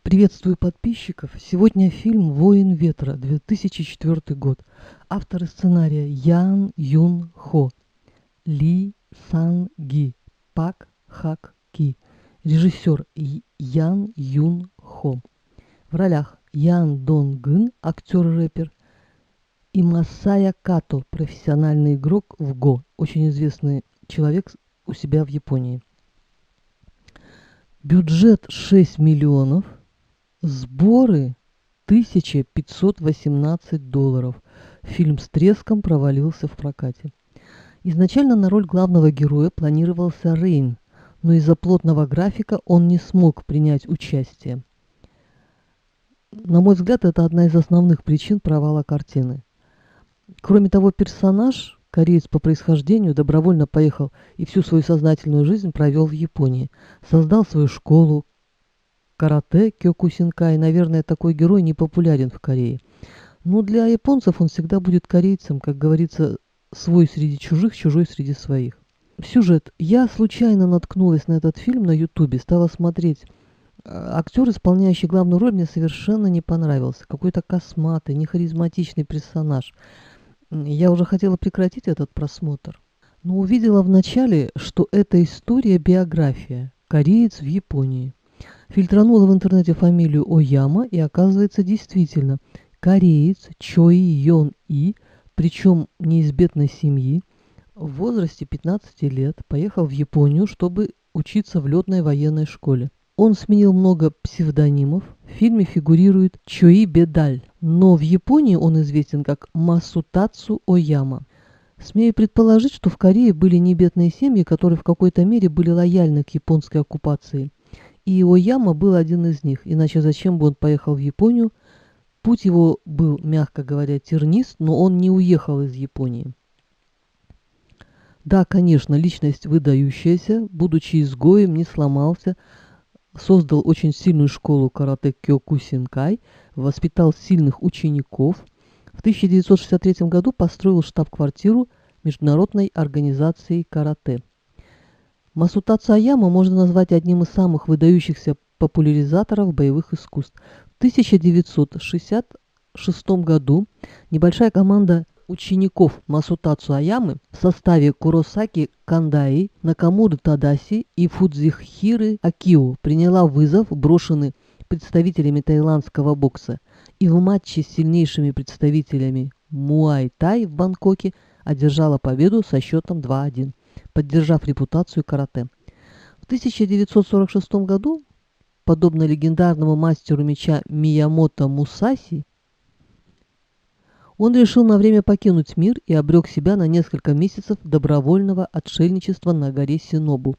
Приветствую подписчиков. Сегодня фильм «Воин ветра», 2004 год. Авторы сценария Ян Юн Хо, Ли Сан Ги, Пак Хак Ки. Режиссер Ян Юн Хо. В ролях Ян Дон Гын, актер-рэпер, и Масая Като, профессиональный игрок в Го, очень известный человек у себя в Японии. Бюджет 6 миллионов. Сборы $1518. Фильм с треском провалился в прокате. Изначально на роль главного героя планировался Рейн, но из-за плотного графика он не смог принять участие. На мой взгляд, это одна из основных причин провала картины. Кроме того, персонаж, кореец по происхождению, добровольно поехал и всю свою сознательную жизнь провел в Японии. Создал свою школу карате Кёкусинкай. Наверное, такой герой не популярен в Корее. Но для японцев он всегда будет корейцем, как говорится, свой среди чужих, чужой среди своих. Сюжет. Я случайно наткнулась на этот фильм на Ютубе, стала смотреть. Актер, исполняющий главную роль, мне совершенно не понравился. Какой-то косматый, нехаризматичный персонаж. Я уже хотела прекратить этот просмотр, но увидела вначале, что это история-биография. Кореец в Японии. Фильтранула в интернете фамилию Ояма, и оказывается, действительно, кореец Чои Йон И, причем не из бедной семьи, в возрасте 15 лет поехал в Японию, чтобы учиться в летной военной школе. Он сменил много псевдонимов. В фильме фигурирует Чои Бедаль, но в Японии он известен как Масутацу Ояма. Смею предположить, что в Корее были небедные семьи, которые в какой-то мере были лояльны к японской оккупации. И Ояма был один из них, иначе зачем бы он поехал в Японию? Путь его был, мягко говоря, тернист, но он не уехал из Японии. Да, конечно, личность выдающаяся, будучи изгоем, не сломался, создал очень сильную школу карате Кёкусинкай, воспитал сильных учеников. В 1963 году построил штаб-квартиру Международной организации карате. Масутацу Ояма можно назвать одним из самых выдающихся популяризаторов боевых искусств. В 1966 году небольшая команда учеников Масутацу Оямы в составе Куросаки Кандаи, Накамуры Тадаси и Фудзихиры Акио приняла вызов, брошенный представителями таиландского бокса, и в матче с сильнейшими представителями Муай-Тай в Бангкоке одержала победу со счетом 2-1. Поддержав репутацию карате. В 1946 году, подобно легендарному мастеру меча Миямото Мусаси, он решил на время покинуть мир и обрек себя на несколько месяцев добровольного отшельничества на горе Синобу.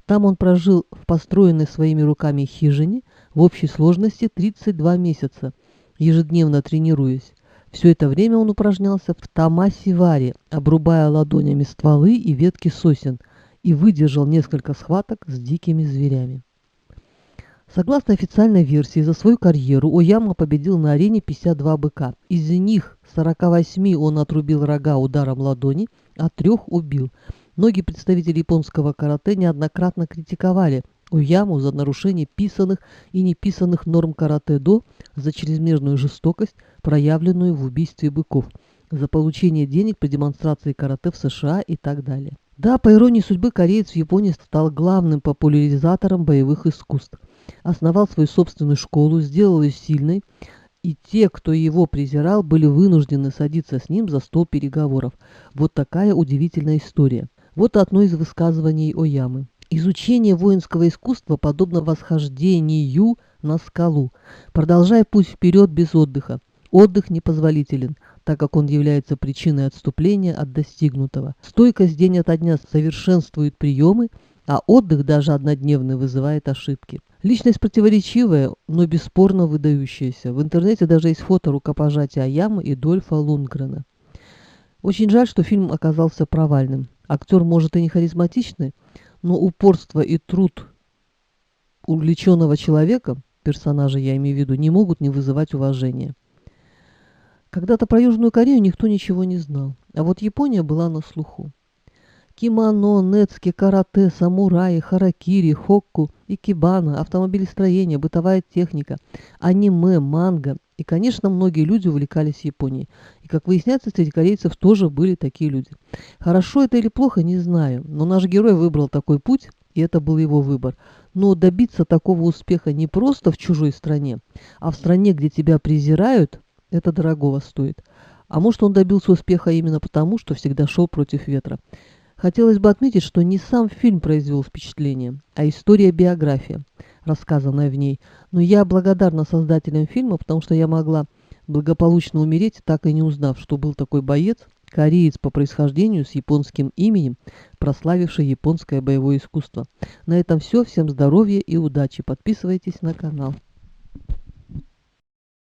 Там он прожил в построенной своими руками хижине в общей сложности 32 месяца, ежедневно тренируясь. Все это время он упражнялся в тамаси-варе, обрубая ладонями стволы и ветки сосен, и выдержал несколько схваток с дикими зверями. Согласно официальной версии, за свою карьеру Ояма победил на арене 52 быка. Из них 48 он отрубил рога ударом ладони, а 3 убил. Многие представители японского карате неоднократно критиковали Ояму за нарушение писанных и неписанных норм карате-до, за чрезмерную жестокость, проявленную в убийстве быков, за получение денег при демонстрации карате в США и так далее. Да, по иронии судьбы, кореец в Японии стал главным популяризатором боевых искусств. Основал свою собственную школу, сделал ее сильной, и те, кто его презирал, были вынуждены садиться с ним за стол переговоров. Вот такая удивительная история. Вот одно из высказываний Оямы. Изучение воинского искусства подобно восхождению на скалу. Продолжай путь вперед без отдыха. Отдых непозволителен, так как он является причиной отступления от достигнутого. Стойкость день ото дня совершенствует приемы, а отдых, даже однодневный, вызывает ошибки. Личность противоречивая, но бесспорно выдающаяся. В интернете даже есть фото рукопожатия Оямы и Дольфа Лундгрена. Очень жаль, что фильм оказался провальным. Актер, может, и не харизматичный, но упорство и труд увлеченного человека, персонажа я имею в виду, не могут не вызывать уважения. Когда-то про Южную Корею никто ничего не знал, а вот Япония была на слуху. Кимоно, нетски, карате, самураи, харакири, хокку, икебана, автомобилестроение, бытовая техника, аниме, манго. И, конечно, многие люди увлекались Японией. И, как выясняется, среди корейцев тоже были такие люди. Хорошо это или плохо, не знаю. Но наш герой выбрал такой путь, и это был его выбор. Но добиться такого успеха не просто в чужой стране, а в стране, где тебя презирают, это дорогого стоит. А может, он добился успеха именно потому, что всегда шел против ветра. Хотелось бы отметить, что не сам фильм произвел впечатление, а история-биография, рассказанная в ней. Но я благодарна создателям фильма, потому что я могла благополучно умереть, так и не узнав, что был такой боец, кореец по происхождению с японским именем, прославивший японское боевое искусство. На этом все. Всем здоровья и удачи. Подписывайтесь на канал.